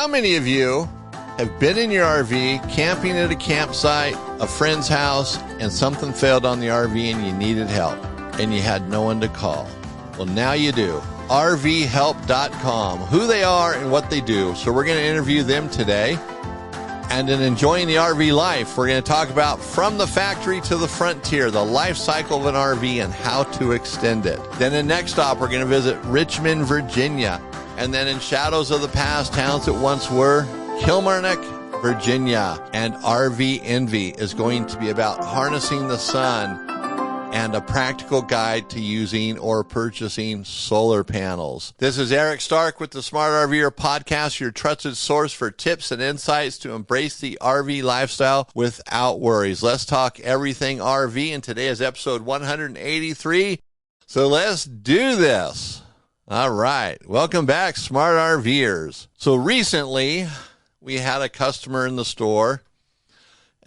How many of you have been in your RV, camping at a campsite, a friend's house, and something failed on the RV and you needed help, and you had no one to call? Well, now you do. RVhelp.com, who they are and what they do. So we're going to interview them today. And in Enjoying the RV Life, we're going to talk about from the factory to the frontier, the life cycle of an RV and how to extend it. Then in Next Stop, we're going to visit Richmond, Virginia. And then in Shadows of the Past, towns that once were, Kilmarnock, Virginia. And RV Envy is going to be about harnessing the sun and a practical guide to using or purchasing solar panels. This is Eric Stark with the Smart RVer Podcast, your trusted source for tips and insights to embrace the RV lifestyle without worries. Let's talk everything RV, and today is episode 183. So let's do this. All right. Welcome back, Smart RVers. So recently, we had a customer in the store,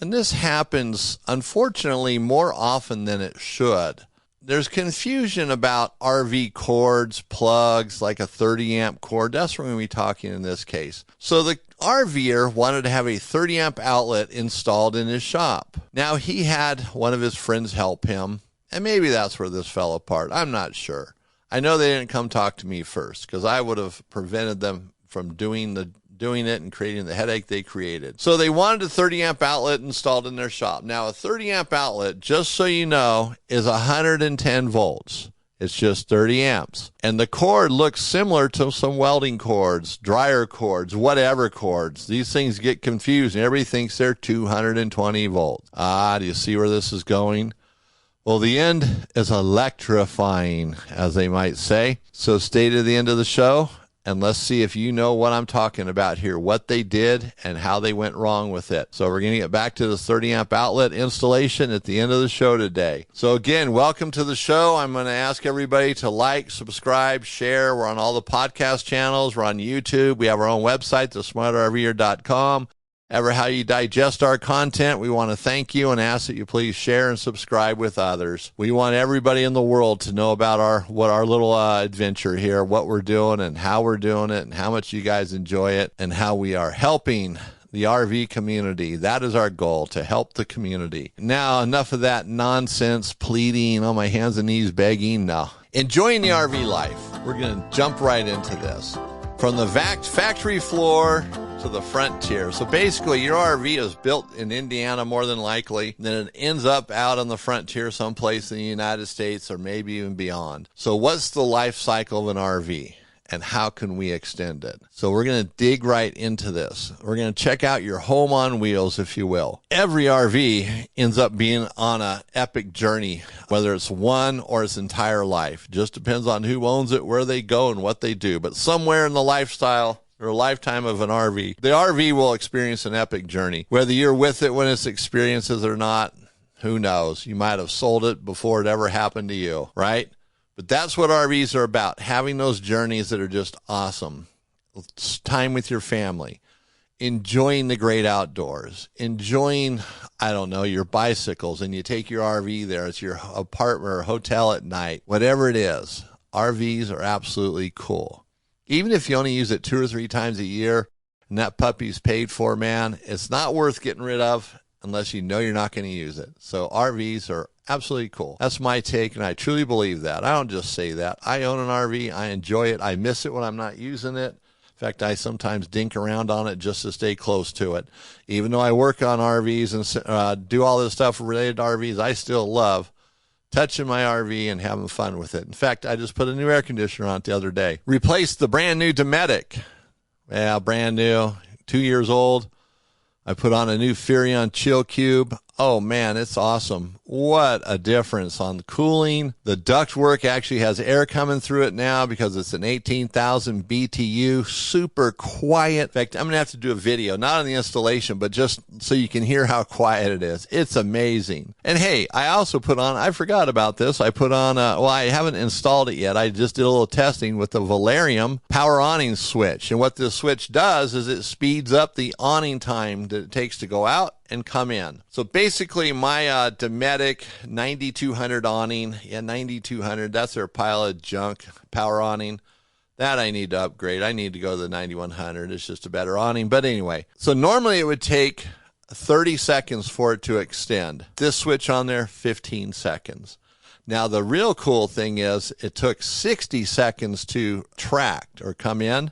and this happens, unfortunately, more often than it should. There's confusion about RV cords, plugs, like a 30-amp cord. That's what we're going to be talking in this case. So the RVer wanted to have a 30-amp outlet installed in his shop. Now, he had one of his friends help him, and maybe that's where this fell apart. I'm not sure. I know they didn't come talk to me first, because I would have prevented them from doing it and creating the headache they created. So they wanted a 30-amp outlet installed in their shop. Now, a 30-amp outlet, just so you know, is 110 volts. It's just 30 amps. And the cord looks similar to some welding cords, dryer cords, whatever cords. These things get confused, and everybody thinks they're 220 volts. Do you see where this is going? Well, the end is electrifying, as they might say. So stay to the end of the show, and let's see if you know what I'm talking about here, what they did and how they went wrong with it. So we're going to get back to the 30-amp outlet installation at the end of the show today. So again, welcome to the show. I'm going to ask everybody to like, subscribe, share. We're on all the podcast channels. We're on YouTube. We have our own website, thesmartrver.com. Ever how you digest our content, we want to thank you and ask that you please share and subscribe with others. We want everybody in the world to know about our little adventure here, what we're doing and how we're doing it and how much you guys enjoy it and how we are helping the RV community. That is our goal, to help the community. Now, enough of that nonsense, pleading, on my hands and knees, begging. No. Enjoying the RV life. We're going to jump right into this. From the factory floor to the frontier. So basically, your RV is built in Indiana more than likely, then it ends up out on the frontier someplace in the United States or maybe even beyond. So what's the life cycle of an RV and how can we extend it? So we're going to dig right into this. We're going to check out your home on wheels, if you will. Every RV ends up being on an epic journey, whether it's one or its entire life. Just depends on who owns it, where they go, and what they do. But somewhere in the lifestyle or a lifetime of an RV, the RV will experience an epic journey. Whether you're with it when it's experiences or not, who knows? You might have sold it before it ever happened to you, right? But that's what RVs are about, having those journeys that are just awesome. It's time with your family, enjoying the great outdoors, enjoying, your bicycles, and you take your RV there. It's your apartment or hotel at night, whatever it is. RVs are absolutely cool. Even if you only use it 2 or 3 times a year and that puppy's paid for, man, it's not worth getting rid of unless you know you're not going to use it. So RVs are absolutely cool. That's my take, and I truly believe that. I don't just say that. I own an RV. I enjoy it. I miss it when I'm not using it. In fact, I sometimes dink around on it just to stay close to it. Even though I work on RVs and do all this stuff related to RVs, I still love touching my RV and having fun with it. In fact, I just put a new air conditioner on it the other day. Replaced the brand new Dometic. Yeah, brand new, 2 years old. I put on a new Furrion Chill Cube. Oh man, it's awesome. What a difference on the cooling. The ductwork actually has air coming through it now because it's an 18,000 BTU, super quiet. In fact, I'm going to have to do a video, not on the installation, but just so you can hear how quiet it is. It's amazing. And hey, I also put on, I forgot about this. I put on, I haven't installed it yet. I just did a little testing with the Valerium power awning switch. And what this switch does is it speeds up the awning time that it takes to go out and come in. So basically my Dometic 9200 awning, 9200, that's their pile of junk power awning. That I need to upgrade. I need to go to the 9100. It's just a better awning. But anyway, so normally it would take 30 seconds for it to extend. This switch on there, 15 seconds. Now, the real cool thing is it took 60 seconds to tract or come in.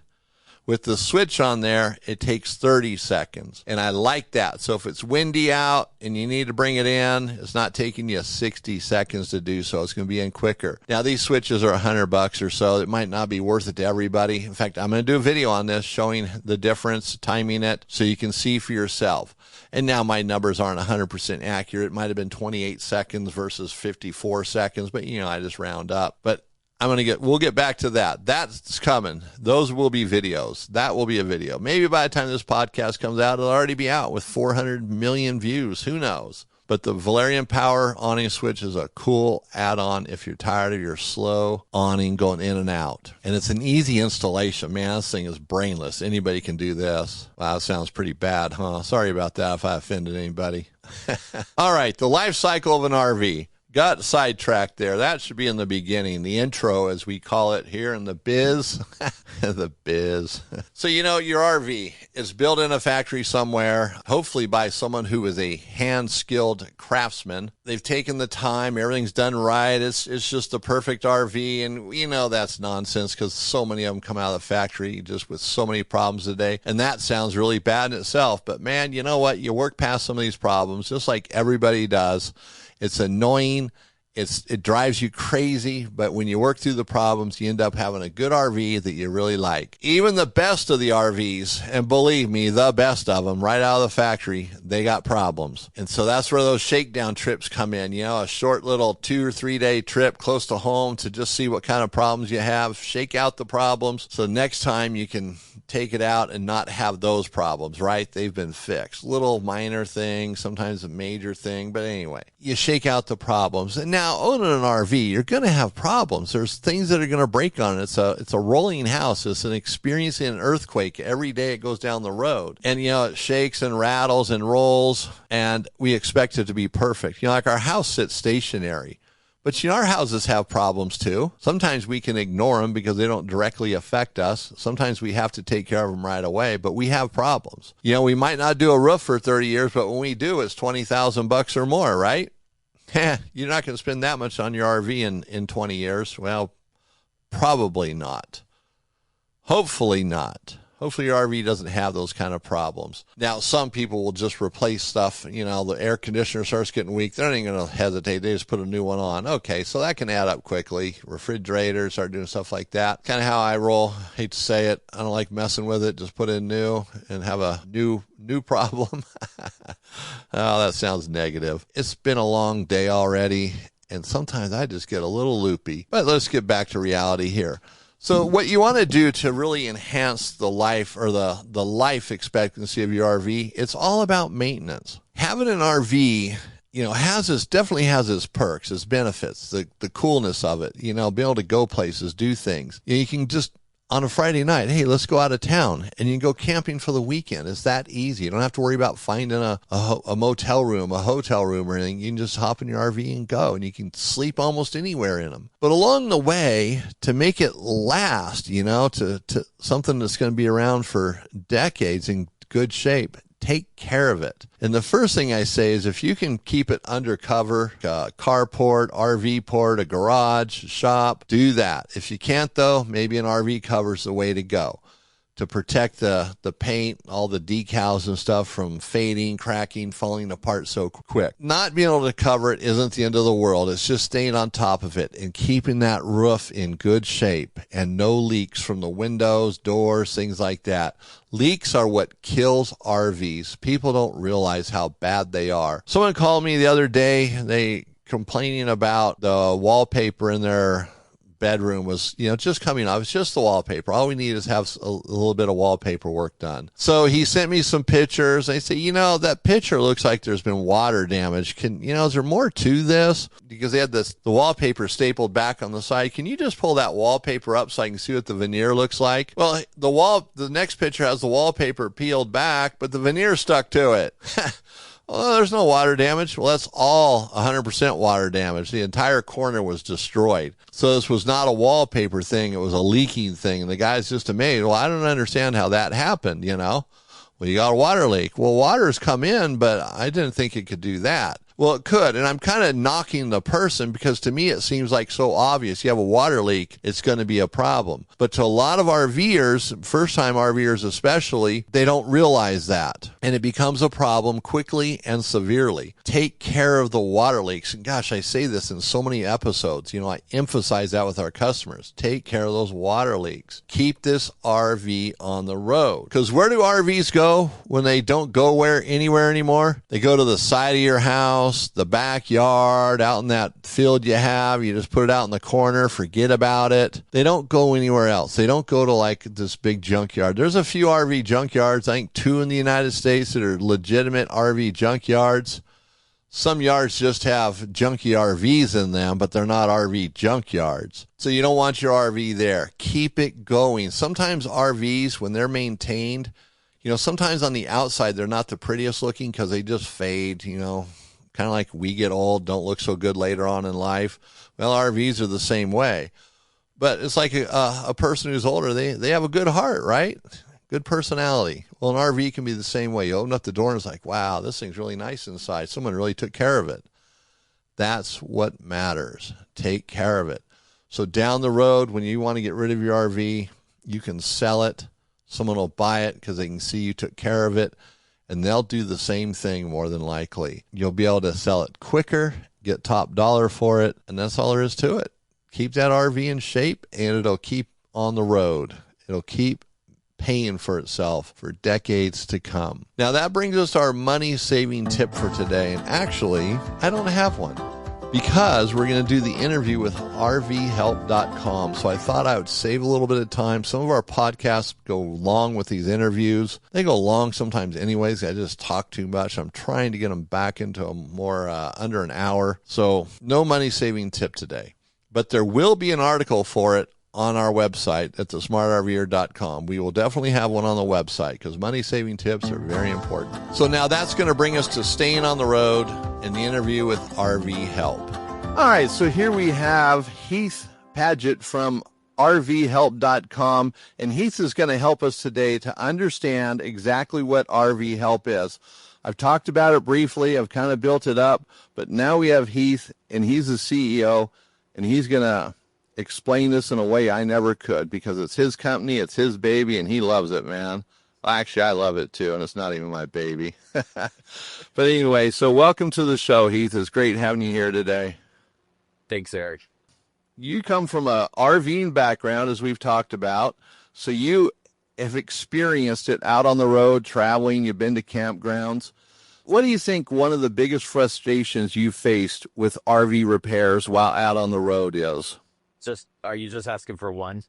With the switch on there, it takes 30 seconds. And I like that. So if it's windy out and you need to bring it in, it's not taking you 60 seconds to do so. It's going to be in quicker. Now, these switches are $100 or so. It might not be worth it to everybody. In fact, I'm going to do a video on this showing the difference, timing it, so you can see for yourself. And now my numbers aren't 100% accurate. It might have been 28 seconds versus 54 seconds, but I just round up. But we'll get back to that. That's coming. Those will be videos. That will be a video. Maybe by the time this podcast comes out, it'll already be out with 400 million views. Who knows? But the Valerian Power awning switch is a cool add-on if you're tired of your slow awning going in and out. And it's an easy installation. Man, this thing is brainless. Anybody can do this. Wow, that sounds pretty bad, huh? Sorry about that if I offended anybody. All right, the life cycle of an RV. Got sidetracked there. That should be in the beginning, the intro, as we call it here in the biz. The biz. So, your RV is built in a factory somewhere, hopefully by someone who is a hand-skilled craftsman. They've taken the time. Everything's done right. It's just the perfect RV. And that's nonsense because so many of them come out of the factory just with so many problems today. And that sounds really bad in itself. But, man, you know what? You work past some of these problems just like everybody does. It's annoying. It drives you crazy, but when you work through the problems, you end up having a good RV that you really like. Even the best of the RVs, and believe me, the best of them, right out of the factory, they got problems. And so that's where those shakedown trips come in. A short little 2 or 3 day trip close to home to just see what kind of problems you have, shake out the problems, so next time you can take it out and not have those problems, right? They've been fixed. Little minor things, sometimes a major thing, but anyway, you shake out the problems. And now owning an RV, you're going to have problems. There's things that are going to break on it. It's a rolling house. It's an experiencing an earthquake every day it goes down the road. And, it shakes and rattles and rolls, and we expect it to be perfect. Like our house sits stationary. But our houses have problems too. Sometimes we can ignore them because they don't directly affect us. Sometimes we have to take care of them right away, but we have problems. We might not do a roof for 30 years, but when we do, it's $20,000 or more, right? You're not going to spend that much on your RV in 20 years. Well, probably not. Hopefully not. Hopefully your RV doesn't have those kind of problems. Now, some people will just replace stuff. The air conditioner starts getting weak. They're not even going to hesitate. They just put a new one on. Okay, so that can add up quickly. Refrigerators, start doing stuff like that. Kind of how I roll. Hate to say it. I don't like messing with it. Just put in new and have a new problem. Oh, that sounds negative. It's been a long day already, and sometimes I just get a little loopy. But let's get back to reality here. So what you want to do to really enhance the life or the life expectancy of your RV, it's all about maintenance. Having an RV, definitely has its perks, its benefits, the coolness of it, be able to go places, do things. You can just, on a Friday night, hey, let's go out of town, and you can go camping for the weekend. It's that easy. You don't have to worry about finding a motel room, a hotel room or anything. You can just hop in your RV and go, and you can sleep almost anywhere in them. But along the way, to make it last, to something that's going to be around for decades in good shape, take care of it. And the first thing I say is if you can keep it undercover, a carport, RV port, a garage, a shop, do that. If you can't, though, maybe an RV cover's the way to go to protect the paint, all the decals and stuff from fading, cracking, falling apart so quick. Not being able to cover it isn't the end of the world. It's just staying on top of it and keeping that roof in good shape and no leaks from the windows, doors, things like that. Leaks are what kills RVs. People don't realize how bad they are. Someone called me the other day, they complaining about the wallpaper in their bedroom was, just coming off. It's just the wallpaper. All we need is have a little bit of wallpaper work done. So he sent me some pictures. I say, that picture looks like there's been water damage. Is there more to this? Because they had the wallpaper stapled back on the side. Can you just pull that wallpaper up so I can see what the veneer looks like? Well, the next picture has the wallpaper peeled back, but the veneer stuck to it. Oh, there's no water damage. Well, that's all 100% water damage. The entire corner was destroyed. So this was not a wallpaper thing. It was a leaking thing. And the guy's just amazed. Well, I don't understand how that happened, you know. Well, you got a water leak. Well, water's come in, but I didn't think it could do that. Well, it could. And I'm kind of knocking the person because to me, it seems like so obvious. You have a water leak, it's going to be a problem. But to a lot of RVers, first-time RVers especially, they don't realize that. And it becomes a problem quickly and severely. Take care of the water leaks. And gosh, I say this in so many episodes. You know, I emphasize that with our customers. Take care of those water leaks. Keep this RV on the road. Because where do RVs go when they don't go anywhere anymore? They go to the side of your house, the backyard, out in that field you have. You just put it out in the corner, forget about it. They don't go anywhere else. They don't go to like this big junkyard. There's a few RV junkyards, I think 2 in the United States that are legitimate RV junkyards. Some yards just have junky RVs in them, but they're not RV junkyards. So you don't want your RV there. Keep it going. Sometimes RVs, when they're maintained, you know, sometimes on the outside, they're not the prettiest looking because they just fade, you know. Kind of like we get old, don't look so good later on in life. Well, RVs are the same way. But it's like a person who's older, they have a good heart, right? Good personality. Well, an RV can be the same way. You open up the door and it's like, wow, this thing's really nice inside. Someone really took care of it. That's what matters. Take care of it. So down the road, when you want to get rid of your RV, you can sell it. Someone will buy it because they can see you took care of it. And they'll do the same thing more than likely. You'll be able to sell it quicker, get top dollar for it, and that's all there is to it. Keep that RV in shape, and it'll keep on the road. It'll keep paying for itself for decades to come. Now, that brings us to our money-saving tip for today. And actually, I don't have one, because we're going to do the interview with rvhelp.com. So I thought I would save a little bit of time. Some of our podcasts go long with these interviews. They go long sometimes anyways. I just talk too much. I'm trying to get them back into a more under an hour. So no money-saving tip today. But there will be an article for it on our website at thesmartrver.com. We will definitely have one on the website because money-saving tips are very important. So now that's going to bring us to staying on the road and the interview with RV Help. All right, so here we have Heath Paget from rvhelp.com, and Heath is going to help us today to understand exactly what RV Help is. I've talked about it briefly. I've kind of built it up, but now we have Heath, and he's the CEO, and he's going to explain this in a way I never could because it's his company, it's his baby, and he loves it, man. Well, actually, I love it too, and it's not even my baby. But anyway, so welcome to the show, Heath. It's great having you here today. Thanks, Eric. You come from a RVing background, as we've talked about, so you have experienced it out on the road, traveling, you've been to campgrounds. What do you think one of the biggest frustrations you faced with RV repairs while out on the road is? Are you just asking for one?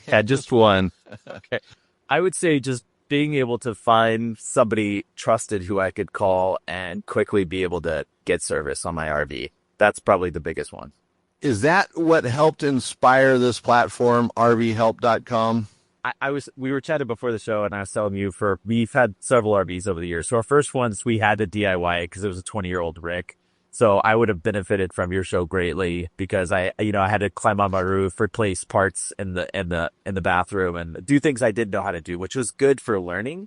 Yeah, just one. Okay. I would say just being able to find somebody trusted who I could call and quickly be able to get service on my RV. That's probably the biggest one. Is that what helped inspire this platform, rvhelp.com? We were chatting before the show, and I was telling you we've had several RVs over the years. So our first ones, we had to DIY because it was a 20-year-old rig. So I would have benefited from your show greatly because I had to climb on my roof, replace parts in the bathroom, and do things I didn't know how to do, which was good for learning.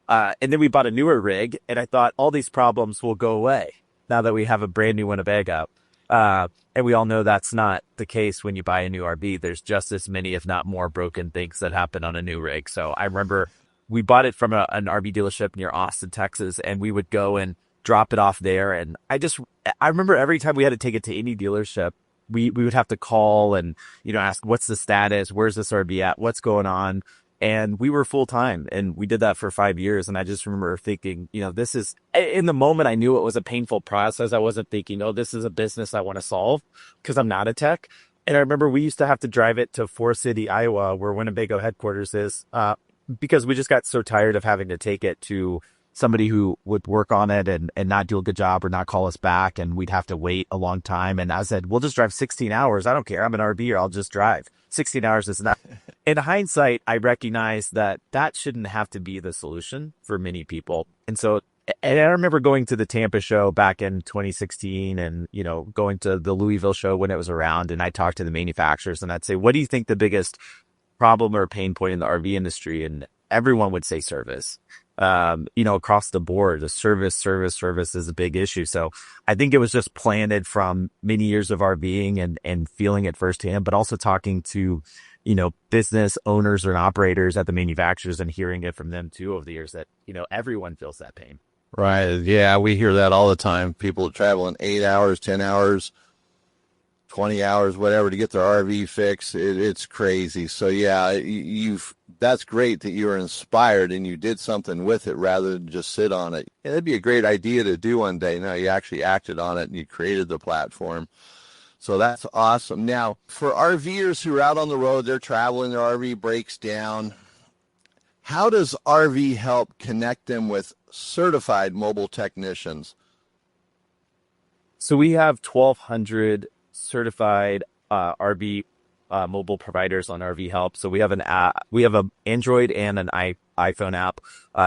And then we bought a newer rig, and I thought all these problems will go away now that we have a brand new Winnebago. And we all know that's not the case when you buy a new RV. There's just as many, if not more, broken things that happen on a new rig. So I remember we bought it from an RV dealership near Austin, Texas, and we would go and drop it off there. And I remember every time we had to take it to any dealership, we would have to call and, ask, what's the status? Where's this RV at? What's going on? And we were full time, and we did that for 5 years. And I just remember thinking, this is, in the moment, I knew it was a painful process. I wasn't thinking, this is a business I want to solve because I'm not a tech. And I remember we used to have to drive it to Forest City, Iowa, where Winnebago headquarters is, because we just got so tired of having to take it to somebody who would work on it and not do a good job or not call us back. And we'd have to wait a long time. And I said, we'll just drive 16 hours. I don't care. I'm an RVer. I'll just drive. 16 hours is not. In hindsight, I recognize that shouldn't have to be the solution for many people. And so And I remember going to the Tampa show back in 2016 and, going to the Louisville show when it was around. And I talked to the manufacturers and I'd say, what do you think the biggest problem or pain point in the RV industry? And everyone would say service. Across the board, the service is a big issue. So I think it was just planted from many years of RVing and feeling it firsthand, but also talking to, business owners and operators at the manufacturers and hearing it from them too over the years that, everyone feels that pain. Right. Yeah, we hear that all the time. People traveling 8 hours, 10 hours, 20 hours, whatever, to get their RV fixed. It's crazy. So yeah, that's great that you were inspired and you did something with it rather than just sit on it. Yeah, that'd be a great idea to do one day. No, you actually acted on it and you created the platform. So that's awesome. Now, for RVers who are out on the road, they're traveling, their RV breaks down. How does RV help connect them with certified mobile technicians? So we have 1,200 certified RV mobile providers on RV Help. So we have an app, we have an Android and an iPhone app,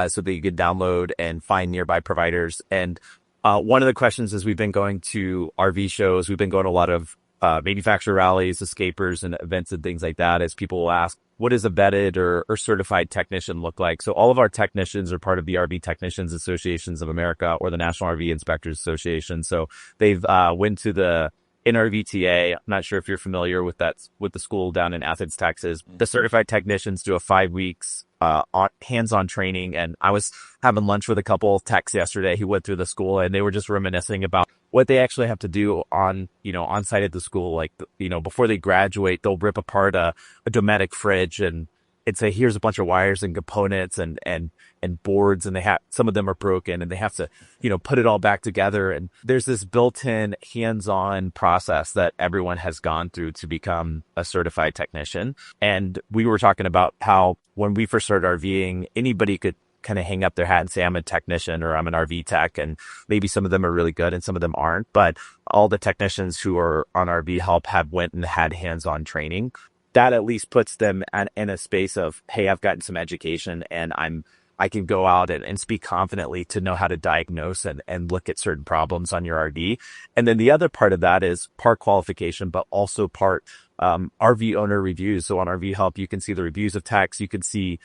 so that you could download and find nearby providers. And one of the questions is we've been going to RV shows, we've been going to a lot of manufacturer rallies, escapers, and events and things like that. As people will ask, what does a vetted or certified technician look like? So all of our technicians are part of the RV Technicians Associations of America or the National RV Inspectors Association. So they've went to the NRVTA. I'm not sure if you're familiar with that, with the school down in Athens, Texas. The certified technicians do a 5 weeks hands-on training. And I was having lunch with a couple of techs yesterday who went through the school and they were just reminiscing about what they actually have to do on site at the school. Like, before they graduate, they'll rip apart a Dometic fridge and say, here's a bunch of wires and components and boards, and some of them are broken and they have to, put it all back together. And there's this built-in hands-on process that everyone has gone through to become a certified technician. And we were talking about how when we first started RVing, anybody could kind of hang up their hat and say, I'm a technician or I'm an RV tech. And maybe some of them are really good and some of them aren't. But all the technicians who are on RV Help have went and had hands-on training. That at least puts them in a space of, hey, I've gotten some education and I can go out and speak confidently to know how to diagnose and look at certain problems on your RV. And then the other part of that is part qualification, but also part RV owner reviews. So on RV Help, you can see the reviews of techs. You can see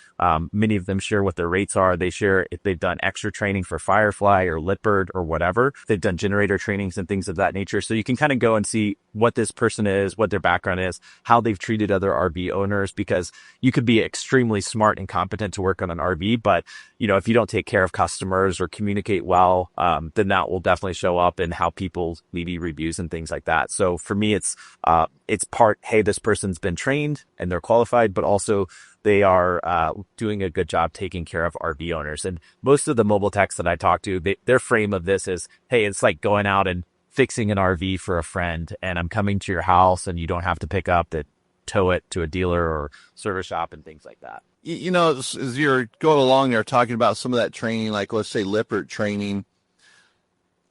many of them share what their rates are. They share if they've done extra training for Firefly or Litbird or whatever. They've done generator trainings and things of that nature. So you can kind of go and see what this person is, what their background is, how they've treated other RV owners, because you could be extremely smart and competent to work on an RV, but if you don't take care of customers or communicate well, then that will definitely show up in how people leave you reviews and things like that. So for me, it's part, hey, this person's been trained and they're qualified, but also they are doing a good job taking care of RV owners. And most of the mobile techs that I talk to, their frame of this is, hey, it's like going out and fixing an RV for a friend, and I'm coming to your house and you don't have to pick up tow it to a dealer or service shop and things like that. As you're going along there talking about some of that training, like let's say Lippert training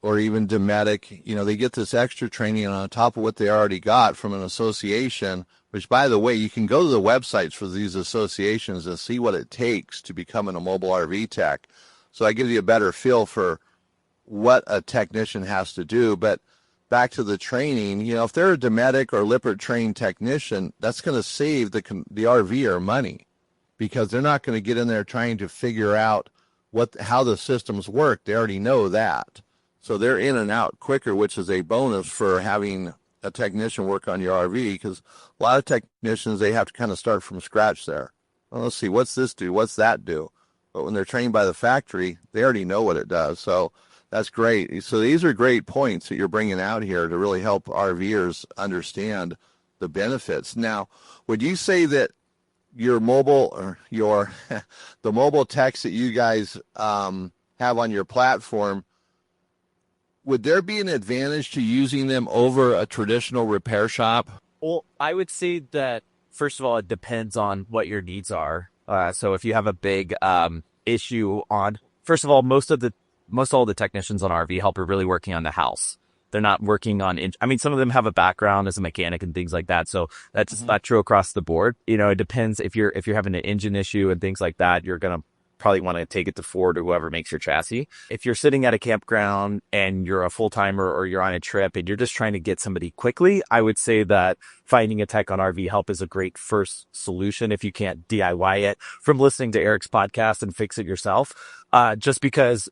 or even Dometic, they get this extra training on top of what they already got from an association, which, by the way, you can go to the websites for these associations and see what it takes to become a mobile RV tech. So that gives you a better feel for what a technician has to do. But back to the training, if they're a Dometic or Lippert trained technician, that's going to save the RVer money, because they're not going to get in there trying to figure out how the systems work. They already know that. So they're in and out quicker, which is a bonus for having a technician work on your RV, because a lot of technicians, they have to kind of start from scratch there. Well, let's see, what's this do? What's that do? But when they're trained by the factory, they already know what it does. So that's great. So these are great points that you're bringing out here to really help RVers understand the benefits. Now, would you say that your mobile or the mobile techs that you guys have on your platform, would there be an advantage to using them over a traditional repair shop? Well, I would say that, first of all, it depends on what your needs are. So if you have a big issue on, first of all, most all the technicians on RV Help are really working on the house. They're not working on, some of them have a background as a mechanic and things like that. So that's not true across the board. It depends if you're having an engine issue and things like that, you're going to probably want to take it to Ford or whoever makes your chassis. If you're sitting at a campground and you're a full-timer or you're on a trip and you're just trying to get somebody quickly, I would say that finding a tech on RV Help is a great first solution if you can't DIY it from listening to Eric's podcast and fix it yourself. Just because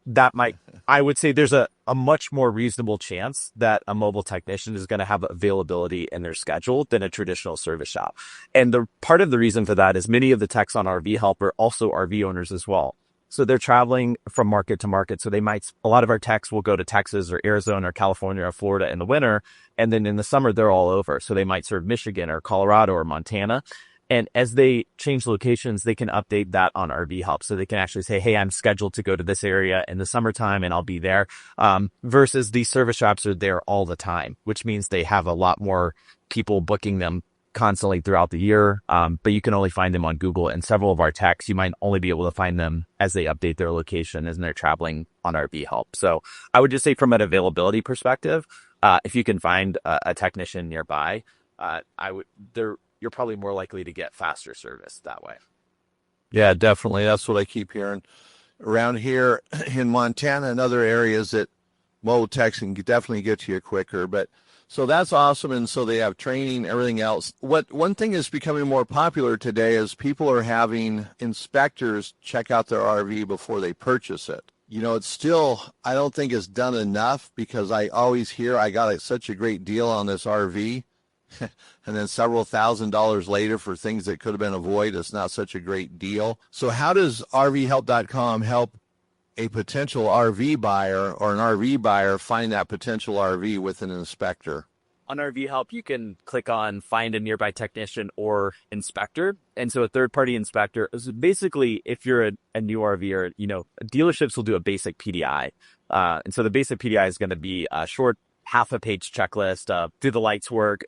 I would say there's a much more reasonable chance that a mobile technician is going to have availability in their schedule than a traditional service shop. And the part of the reason for that is many of the techs on RV Help are also RV owners as well. So they're traveling from market to market. So a lot of our techs will go to Texas or Arizona or California or Florida in the winter. And then in the summer, they're all over. So they might serve Michigan or Colorado or Montana. And as they change locations, they can update that on RV Help. So they can actually say, hey, I'm scheduled to go to this area in the summertime and I'll be there. Versus these service shops are there all the time, which means they have a lot more people booking them constantly throughout the year. But you can only find them on Google, and several of our techs, you might only be able to find them as they update their location as they're traveling on RV Help. So I would just say from an availability perspective, if you can find a technician nearby, you're probably more likely to get faster service that way. Yeah, definitely. That's what I keep hearing around here in Montana and other areas, that mobile techs can definitely get to you quicker. But so that's awesome. And so they have training, everything else. One thing is becoming more popular today is people are having inspectors check out their RV before they purchase it. It's still, I don't think it's done enough, because I always hear I got such a great deal on this RV. And then several $1,000s later for things that could have been avoided, it's not such a great deal. So how does RVhelp.com help a potential RV buyer or an RV buyer find that potential RV with an inspector? On RV Help, you can click on find a nearby technician or inspector. And so a third-party inspector is basically, if you're a new RVer, dealerships will do a basic PDI. And so the basic PDI is going to be a short half a page checklist, do the lights work,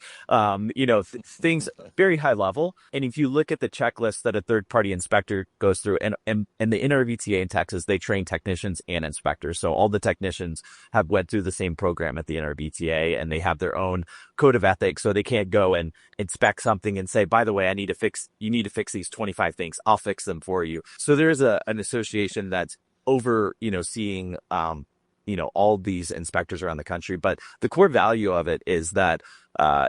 things very high level. And if you look at the checklist that a third party inspector goes through, and the NRVTA in Texas, they train technicians and inspectors. So all the technicians have went through the same program at the NRVTA, and they have their own code of ethics. So they can't go and inspect something and say, by the way, you need to fix these 25 things. I'll fix them for you. So there's an association that's over, seeing, all these inspectors around the country. But the core value of it is that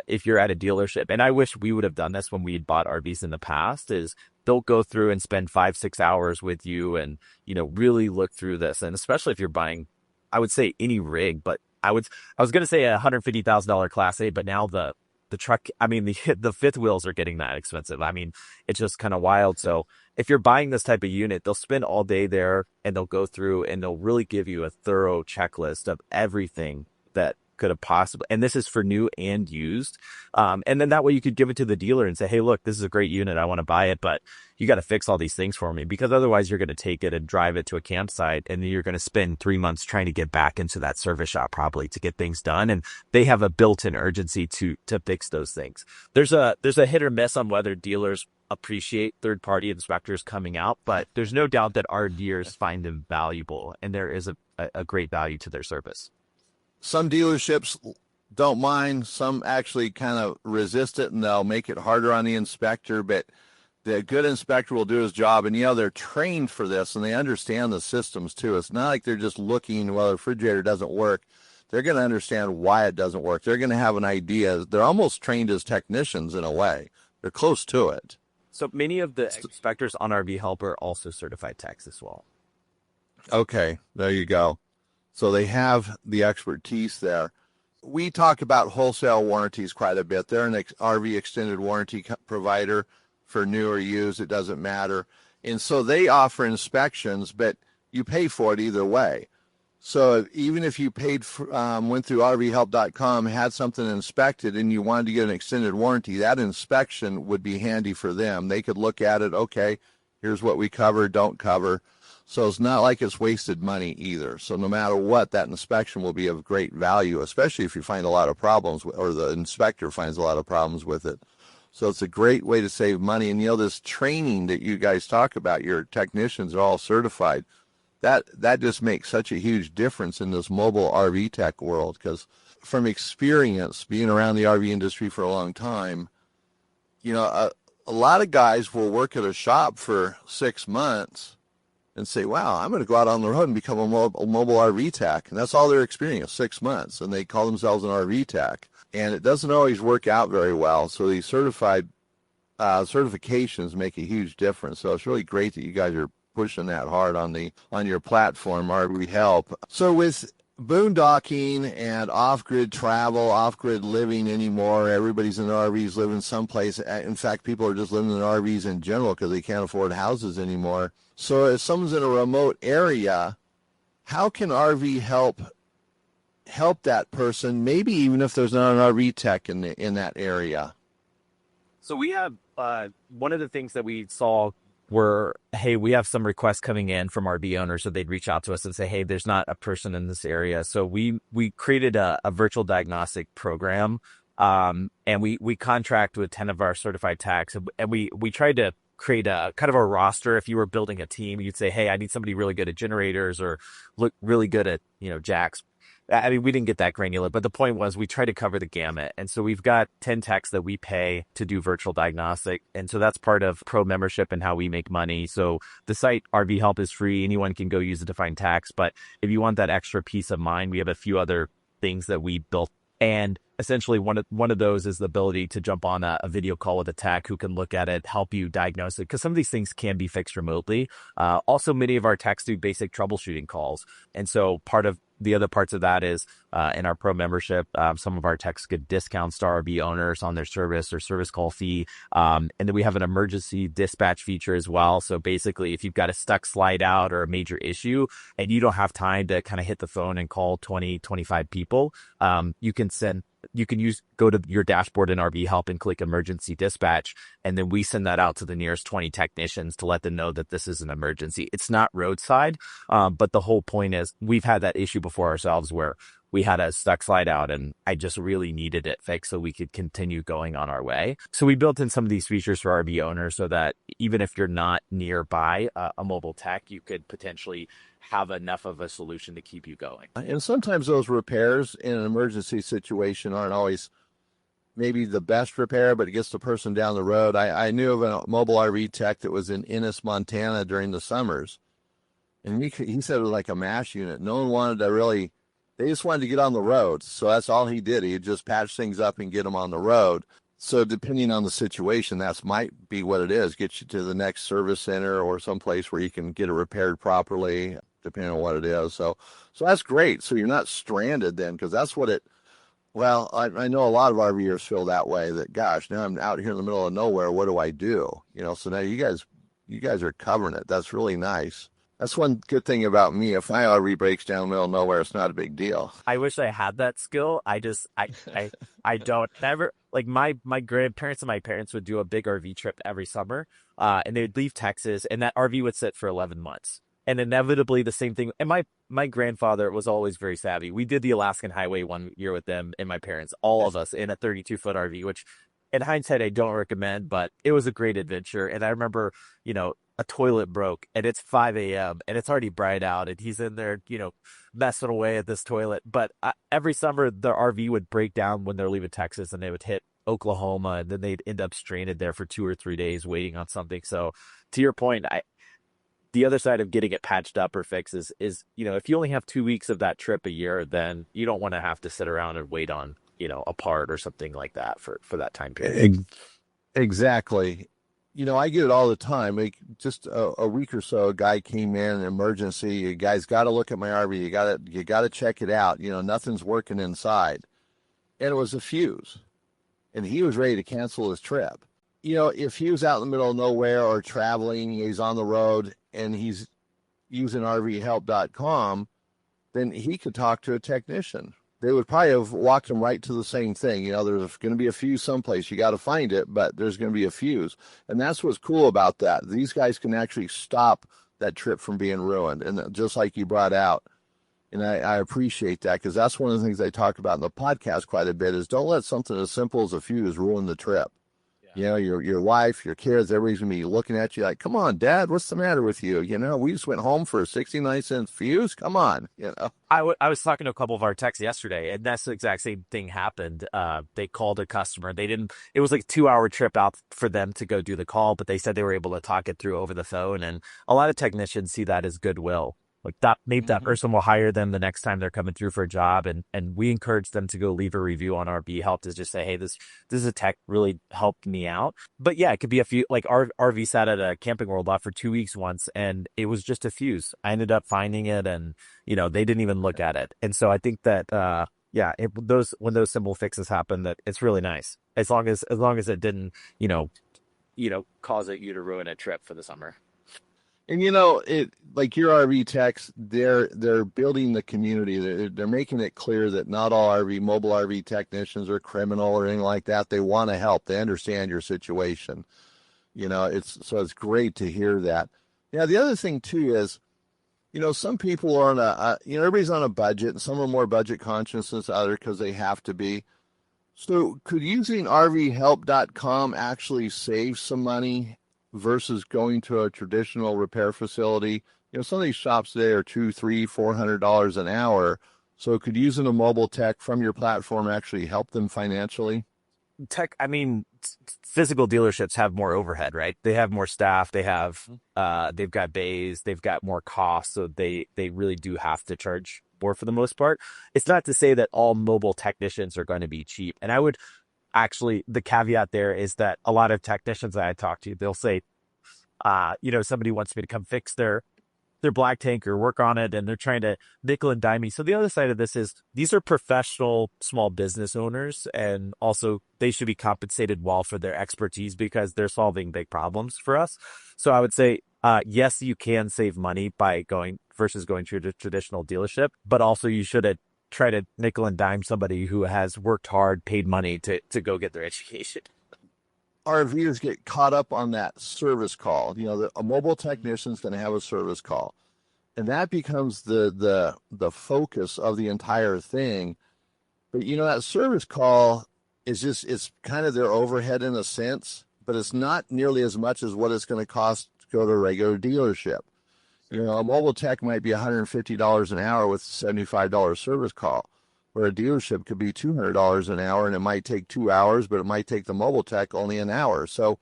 if you're at a dealership, and I wish we would have done this when we had bought RVs in the past, is they'll go through and spend 5-6 hours with you and, really look through this. And especially if you're buying, I would say any rig, but I was going to say a $150,000 Class A, but now the truck, the fifth wheels are getting that expensive. It's just kind of wild. So if you're buying this type of unit, they'll spend all day there and they'll go through and they'll really give you a thorough checklist of everything that could have possibly, and this is for new and used. And then that way you could give it to the dealer and say, hey, look, this is a great unit. I want to buy it, but you got to fix all these things for me, because otherwise you're going to take it and drive it to a campsite, and then you're going to spend 3 months trying to get back into that service shop probably to get things done. And they have a built-in urgency to fix those things. There's a hit or miss on whether dealers appreciate third-party inspectors coming out, but there's no doubt that our RVers find them valuable, and there is a great value to their service. Some dealerships don't mind. Some actually kind of resist it, and they'll make it harder on the inspector. But the good inspector will do his job, and they're trained for this, and they understand the systems too. It's not like they're just looking, well, the refrigerator doesn't work. They're going to understand why it doesn't work. They're going to have an idea. They're almost trained as technicians in a way. They're close to it. So many of the inspectors on RV Help are also certified techs as well. Okay, there you go. So they have the expertise there. We talk about wholesale warranties quite a bit. They're an RV extended warranty provider for new or used. It doesn't matter. And so they offer inspections, but you pay for it either way. So even if you went through RVhelp.com, had something inspected, and you wanted to get an extended warranty, that inspection would be handy for them. They could look at it, okay, here's what we cover, don't cover. So it's not like it's wasted money either. So no matter what, that inspection will be of great value, especially if you find a lot of problems, or the inspector finds a lot of problems with it. So it's a great way to save money. And this training that you guys talk about, your technicians are all certified. That just makes such a huge difference in this mobile RV tech world, because from experience, being around the RV industry for a long time, a lot of guys will work at a shop for 6 months, and say, wow, I'm going to go out on the road and become a mobile RV tech. And that's all they're experiencing, 6 months. And they call themselves an RV tech. And it doesn't always work out very well. So these certifications make a huge difference. So it's really great that you guys are pushing that hard on your platform, RV Help. So with boondocking and off-grid travel, off-grid living anymore, everybody's in their RVs living someplace. In fact, people are just living in RVs in general because they can't afford houses anymore. So if someone's in a remote area, how can RV help that person, maybe even if there's not an RV tech in that area? So we have one of the things that we saw were, hey, we have some requests coming in from RV owners, so they'd reach out to us and say, hey, there's not a person in this area. So we created a virtual diagnostic program, and we contract with 10 of our certified techs, and we tried to create a kind of a roster. If you were building a team, you'd say, hey, I need somebody really good at generators or look really good at, jacks. I mean, we didn't get that granular, but the point was we try to cover the gamut. And so we've got 10 techs that we pay to do virtual diagnostic. And so that's part of pro membership and how we make money. So the site RV Help is free. Anyone can go use it to find techs. But if you want that extra peace of mind, we have a few other things that we built. And essentially one of those is the ability to jump on a video call with a tech who can look at it, help you diagnose it, because some of these things can be fixed remotely. Also, many of our techs do basic troubleshooting calls. And so part of the other parts of that is in our pro membership, some of our techs get discounts to RV owners on their service or service call fee. And then we have an emergency dispatch feature as well. So basically, if you've got a stuck slide out or a major issue and you don't have time to kind of hit the phone and call 20, 25 people, you can go to your dashboard in RV Help and click emergency dispatch. And then we send that out to the nearest 20 technicians to let them know that this is an emergency. It's not roadside. But the whole point is we've had that issue before ourselves where we had a stuck slide out and I just really needed it fixed so we could continue going on our way. So we built in some of these features for RV owners so that even if you're not nearby a mobile tech, you could potentially have enough of a solution to keep you going. And sometimes those repairs in an emergency situation aren't always maybe the best repair, but it gets the person down the road. I knew of a mobile RV tech that was in Ennis, Montana during the summers. And he said it was like a MASH unit. No one wanted to really, they just wanted to get on the road. So that's all he did. He'd just patch things up and get them on the road. So depending on the situation, that might be what it is. Get you to the next service center or someplace where you can get it repaired properly, depending on what it is. So that's great. So you're not stranded then, because that's what well, I know a lot of RVers feel that way, that, gosh, now I'm out here in the middle of nowhere. What do I do? So now you guys are covering it. That's really nice. That's one good thing about me. If my RV breaks down in the middle of nowhere, it's not a big deal. I wish I had that skill. I don't. Never, like my grandparents and my parents would do a big RV trip every summer, and they would leave Texas, and that RV would sit for 11 months. And inevitably the same thing. And my grandfather was always very savvy. We did the Alaskan Highway one year with them and my parents, all of us in a 32-foot RV, which in hindsight, I don't recommend, but it was a great adventure. And I remember, a toilet broke and it's 5 a.m. and it's already bright out and he's in there, messing away at this toilet. But every summer the RV would break down when they're leaving Texas and they would hit Oklahoma and then they'd end up stranded there for 2 or 3 days waiting on something. So to your point, the other side of getting it patched up or fixed is, if you only have 2 weeks of that trip a year, then you don't want to have to sit around and wait on, a part or something like that for that time period. Exactly. I get it all the time. Like just a week or so, a guy came in, an emergency. You guys got to look at my RV. You got to check it out. Nothing's working inside. And it was a fuse. And he was ready to cancel his trip. If he was out in the middle of nowhere or traveling, he's on the road and he's using RVhelp.com, then he could talk to a technician. They would probably have walked him right to the same thing. There's going to be a fuse someplace. You got to find it, but there's going to be a fuse. And that's what's cool about that. These guys can actually stop that trip from being ruined. And just like you brought out, and I appreciate that, because that's one of the things I talked about in the podcast quite a bit, is don't let something as simple as a fuse ruin the trip. You know, your wife, your kids, everybody's gonna be looking at you like, "Come on, Dad, what's the matter with you? You know, we just went home for a 69-cent fuse. Come on, you know." I was talking to a couple of our techs yesterday, and that's the exact same thing happened. They called a customer. They didn't, it was like a 2 hour trip out for them to go do the call, but they said they were able to talk it through over the phone. And a lot of technicians see that as goodwill. Like that, maybe that person will hire them the next time they're coming through for a job. And we encourage them to go leave a review on RV Help to just say, hey, this is a tech really helped me out. But yeah, it could be a few, like our RV sat at a Camping World lot for 2 weeks once, and it was just a fuse. I ended up finding it, and they didn't even look at it. And so I think that, yeah, when those simple fixes happen, that it's really nice as long as it didn't, cause you to ruin a trip for the summer. And it like your RV techs, they're building the community. They're making it clear that not all mobile RV technicians are criminal or anything like that. They want to help. They understand your situation. It's great to hear that. Yeah, the other thing too is, some people are on everybody's on a budget, and some are more budget conscious than others because they have to be. So could using RVhelp.com actually save some money versus going to a traditional repair facility? Some of these shops today are $200, $300, $400 an hour. So could using a mobile tech from your platform actually help them financially? Physical dealerships have more overhead, right? They have more staff. They've got bays. They've got more costs. So they really do have to charge more for the most part. It's not to say that all mobile technicians are going to be cheap. And I would actually, the caveat there is that a lot of technicians that I talk to, they'll say, somebody wants me to come fix their black tank or work on it, and they're trying to nickel and dime me. So the other side of this is these are professional small business owners, and also they should be compensated well for their expertise because they're solving big problems for us. So I would say, yes, you can save money by going to a traditional dealership, but also you should try to nickel and dime somebody who has worked hard, paid money to go get their education. RVers get caught up on that service call. A mobile technician's going to have a service call, and that becomes the focus of the entire thing. But that service call it's kind of their overhead in a sense, but it's not nearly as much as what it's going to cost to go to a regular dealership. A mobile tech might be $150 an hour with a $75 service call, where a dealership could be $200 an hour, and it might take 2 hours, but it might take the mobile tech only an hour. So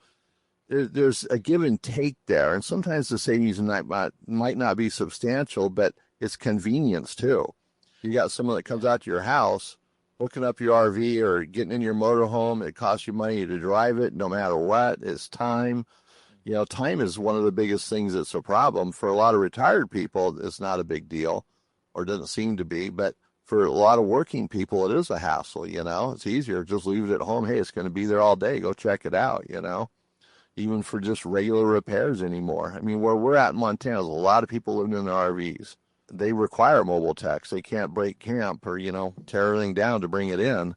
there's a give and take there. And sometimes the savings might not be substantial, but it's convenience too. You got someone that comes out to your house, hooking up your RV or getting in your motorhome. It costs you money to drive it no matter what. It's time. Time is one of the biggest things that's a problem. For a lot of retired people, it's not a big deal, or doesn't seem to be, but for a lot of working people, it is a hassle. It's easier. Just leave it at home. Hey, it's going to be there all day. Go check it out, even for just regular repairs anymore. I mean, where we're at in Montana, there's a lot of people living in their RVs. They require mobile techs. They can't break camp or, tear everything down to bring it in.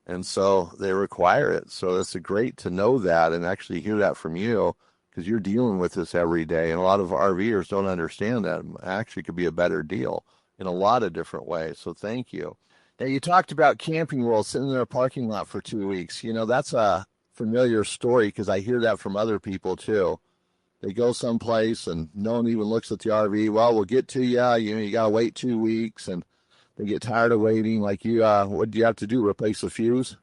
And so they require it. So it's great to know that and actually hear that from you, because you're dealing with this every day. And a lot of RVers don't understand that. It actually could be a better deal in a lot of different ways. So thank you. Now, you talked about Camping World sitting in a parking lot for 2 weeks. That's a familiar story because I hear that from other people too. They go someplace and no one even looks at the RV. Well, we'll get to you. You got to wait 2 weeks, and they get tired of waiting. Like what do you have to do? Replace the fuse?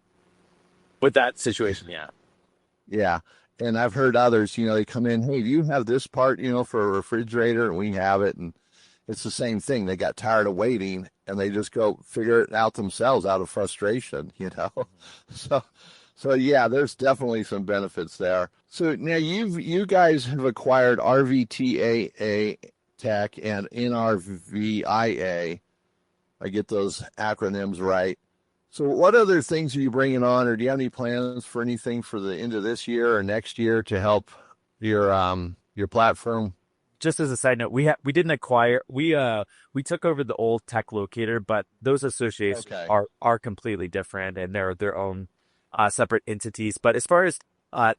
With that situation, yeah. Yeah. And I've heard others, they come in, hey, do you have this part, for a refrigerator? And we have it. And it's the same thing. They got tired of waiting, and they just go figure it out themselves out of frustration, So yeah, there's definitely some benefits there. So now you guys have acquired RVTAA Tech and NRVIA. I get those acronyms right. So what other things are you bringing on, or do you have any plans for anything for the end of this year or next year to help your platform? Just as a side note, we didn't acquire, we took over the old tech locator, but those associations are completely different, and they're their own separate entities. But as far as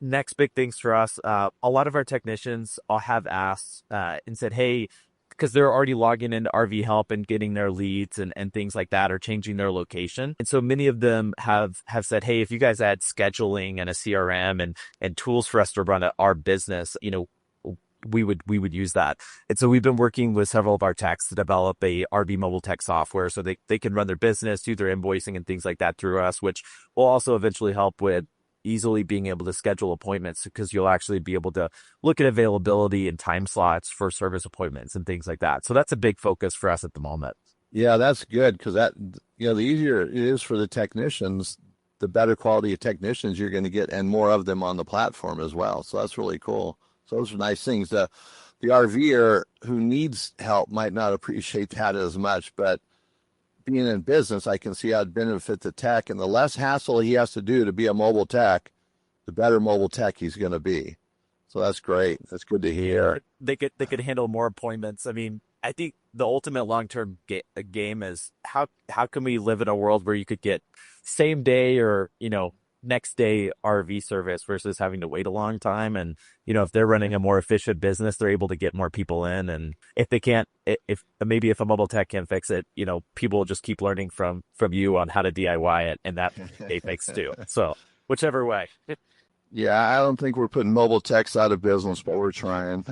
next big things for us, a lot of our technicians all have asked and said, hey, because they're already logging into RV Help and getting their leads and things like that, or changing their location. And so many of them have said, hey, if you guys add scheduling and a CRM and tools for us to run our business, we would use that. And so we've been working with several of our techs to develop a RV mobile tech software so they can run their business, do their invoicing and things like that through us, which will also eventually help with easily being able to schedule appointments, because you'll actually be able to look at availability and time slots for service appointments and things like that. So that's a big focus for us at the moment. Yeah, that's good, because that, the easier it is for the technicians, the better quality of technicians you're going to get, and more of them on the platform as well. So that's really cool. So those are nice things. The RVer who needs help might not appreciate that as much, but being in business, I can see how it'd benefit the tech, and the less hassle he has to do to be a mobile tech, the better mobile tech he's going to be. So that's great. That's good to hear. They could handle more appointments. I mean, I think the ultimate long-term game is how can we live in a world where you could get same day or, next day RV service versus having to wait a long time. And, if they're running a more efficient business, they're able to get more people in. And if they can't, if a mobile tech can't fix it, people will just keep learning from you on how to DIY it, and that they fix too. So whichever way. Yeah, I don't think we're putting mobile techs out of business, but we're trying.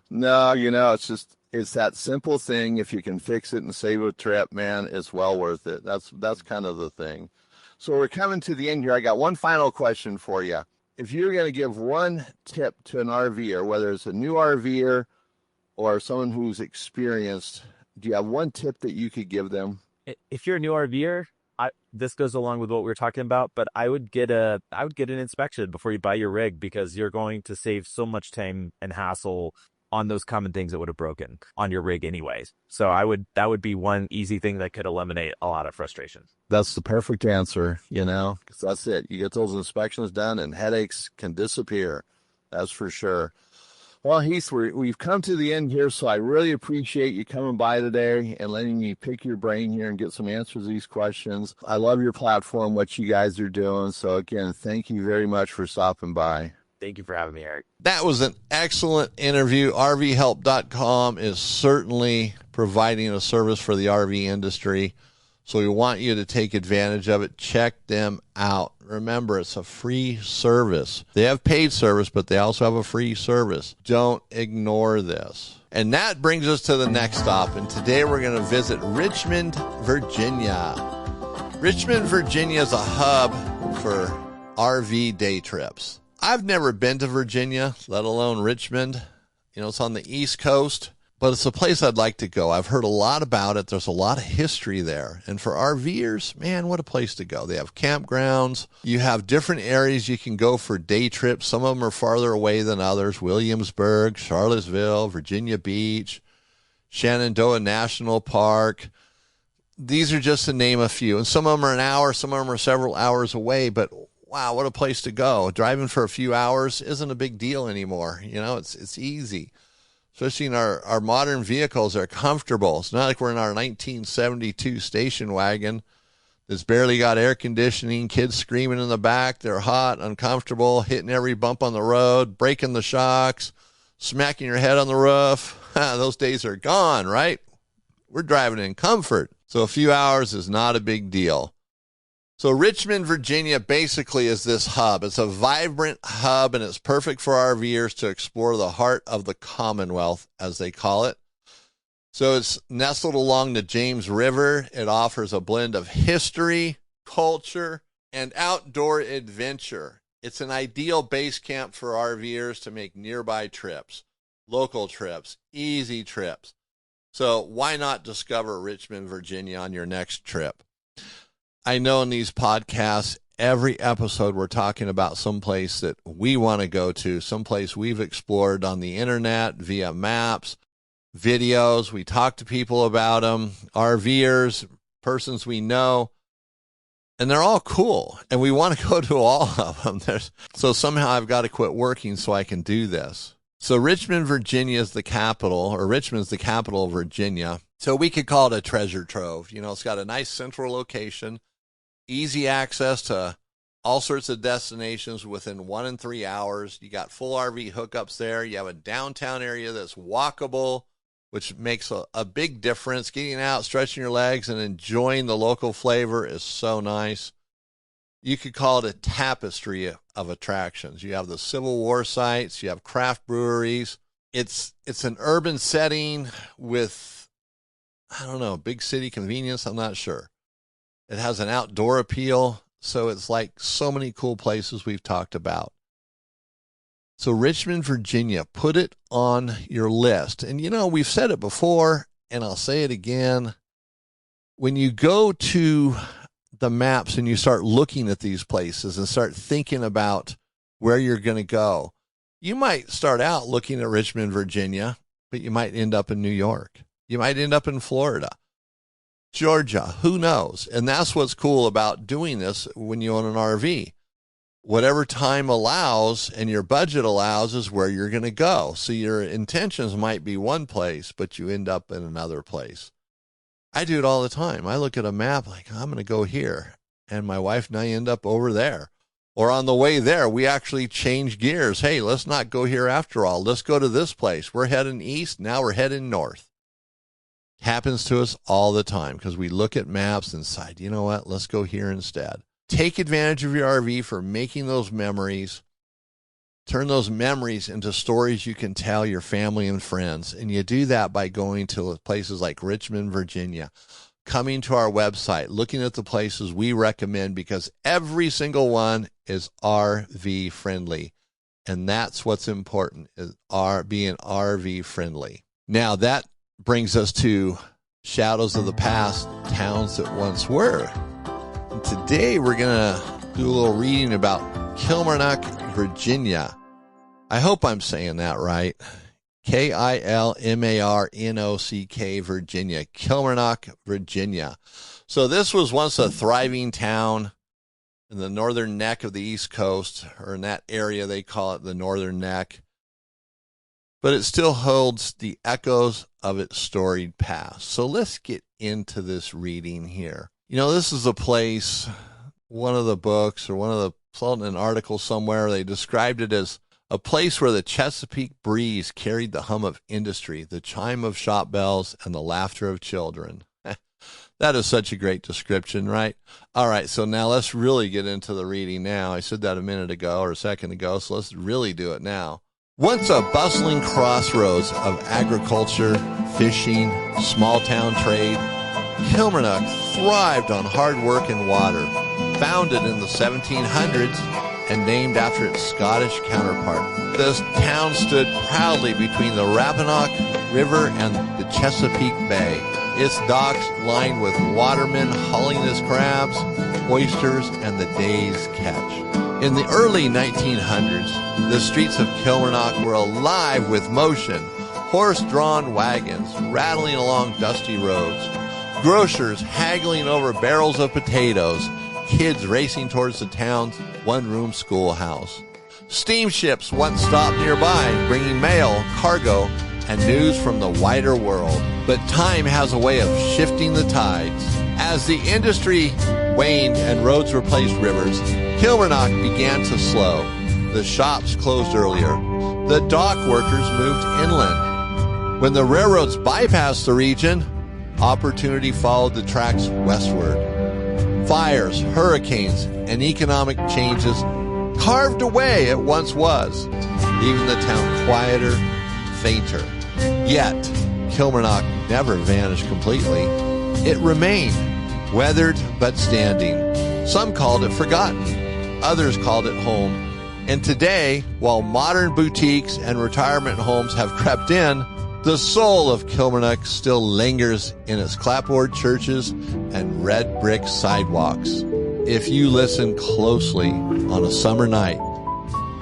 No, it's that simple thing. If you can fix it and save a trip, man, it's well worth it. That's kind of the thing. So we're coming to the end here. I got one final question for you. If you're going to give one tip to an RVer, whether it's a new RVer or someone who's experienced, do you have one tip that you could give them? If you're a new RVer, this goes along with what we were talking about, but I would get an inspection before you buy your rig, because you're going to save so much time and hassle on those common things that would have broken on your rig anyways. So that would be one easy thing that could eliminate a lot of frustration. That's the perfect answer, because that's it. You get those inspections done and headaches can disappear. That's for sure. Well, Heath, we've come to the end here, so I really appreciate you coming by today and letting me pick your brain here and get some answers to these questions. I love your platform, what you guys are doing. So again, thank you very much for stopping by. Thank you for having me, Eric. That was an excellent interview. RVhelp.com is certainly providing a service for the RV industry, so we want you to take advantage of it. Check them out. Remember, it's a free service. They have paid service, but they also have a free service. Don't ignore this. And that brings us to the next stop, and today we're going to visit Richmond, Virginia. Richmond, Virginia is a hub for RV day trips. I've never been to Virginia, let alone Richmond. It's on the East Coast, but it's a place I'd like to go. I've heard a lot about it. There's a lot of history there. And for RVers, man, what a place to go. They have campgrounds. You have different areas you can go for day trips. Some of them are farther away than others. Williamsburg, Charlottesville, Virginia Beach, Shenandoah National Park. These are just to name a few. And some of them are an hour, some of them are several hours away, but wow, what a place to go. Driving for a few hours isn't a big deal anymore. It's easy. Especially in our modern vehicles, they're comfortable. It's not like we're in our 1972 station wagon that's barely got air conditioning, kids screaming in the back. They're hot, uncomfortable, hitting every bump on the road, breaking the shocks, smacking your head on the roof. Those days are gone, right? We're driving in comfort. So a few hours is not a big deal. So Richmond, Virginia basically is this hub. It's a vibrant hub, and it's perfect for RVers to explore the heart of the Commonwealth, as they call it. So it's nestled along the James River. It offers a blend of history, culture, and outdoor adventure. It's an ideal base camp for RVers to make nearby trips, local trips, easy trips. So why not discover Richmond, Virginia on your next trip? I know in these podcasts, every episode we're talking about someplace that we want to go to, someplace we've explored on the internet via maps, videos. We talk to people about them, RVers, persons we know, and they're all cool. And we want to go to all of them. So somehow I've got to quit working so I can do this. So Richmond, Virginia is the capital, or Richmond's the capital of Virginia. So we could call it a treasure trove. It's got a nice central location, easy access to all sorts of destinations within 1 and 3 hours. You got full RV hookups there. You have a downtown area that's walkable, which makes a big difference. Getting out, stretching your legs, and enjoying the local flavor is so nice. You could call it a tapestry of attractions. You have the Civil War sites. You have craft breweries. It's an urban setting with, I don't know, big city convenience. I'm not sure. It has an outdoor appeal. So it's like so many cool places we've talked about. So Richmond, Virginia, put it on your list. And, we've said it before, and I'll say it again. When you go to the maps and you start looking at these places and start thinking about where you're going to go, you might start out looking at Richmond, Virginia, but you might end up in New York. You might end up in Florida, Georgia, who knows? And that's what's cool about doing this when you own an RV. Whatever time allows and your budget allows is where you're going to go. So your intentions might be one place, but you end up in another place. I do it all the time. I look at a map like, I'm going to go here. And my wife and I end up over there. Or on the way there, we actually change gears. Hey, let's not go here after all. Let's go to this place. We're heading east. Now we're heading north. Happens to us all the time because we look at maps and decide, you know what, let's go here instead. Take advantage of your RV for making those memories. Turn those memories into stories you can tell your family and friends. And you do that by going to places like Richmond, Virginia, coming to our website, looking at the places we recommend because every single one is RV friendly. And that's what's important, is being RV friendly. Now that brings us to shadows of the past, towns that once were. And today we're going to do a little reading about Kilmarnock, Virginia. I hope I'm saying that right. Kilmarnock, Virginia. Kilmarnock, Virginia. So this was once a thriving town in the northern neck of the East Coast, or in that area they call it the northern neck. But it still holds the echoes of its storied past. So let's get into this reading here. This is a place, one of the books or saw in an article somewhere, they described it as a place where the Chesapeake breeze carried the hum of industry, the chime of shop bells, and the laughter of children. That is such a great description, right? All right, so now let's really get into the reading now. I said that a minute ago or a second ago, so let's really do it now. Once a bustling crossroads of agriculture, fishing, small-town trade, Kilmarnock thrived on hard work and water. Founded in the 1700s and named after its Scottish counterpart, this town stood proudly between the Rappahannock River and the Chesapeake Bay. Its docks lined with watermen hauling its crabs, oysters, and the day's catch. In the early 1900s, the streets of Kilmarnock were alive with motion, horse-drawn wagons rattling along dusty roads, grocers haggling over barrels of potatoes, kids racing towards the town's one-room schoolhouse. Steamships once stopped nearby, bringing mail, cargo, and news from the wider world. But time has a way of shifting the tides. As the industry waned and roads replaced rivers, Kilmarnock began to slow. The shops closed earlier. The dock workers moved inland. When the railroads bypassed the region, opportunity followed the tracks westward. Fires, hurricanes, and economic changes carved away it once was, leaving the town quieter, fainter. Yet, Kilmarnock never vanished completely. It remained, weathered but standing. Some called it forgotten. Others called it home. And today, while modern boutiques and retirement homes have crept in, the soul of Kilmarnock still lingers in its clapboard churches and red brick sidewalks. If you listen closely on a summer night,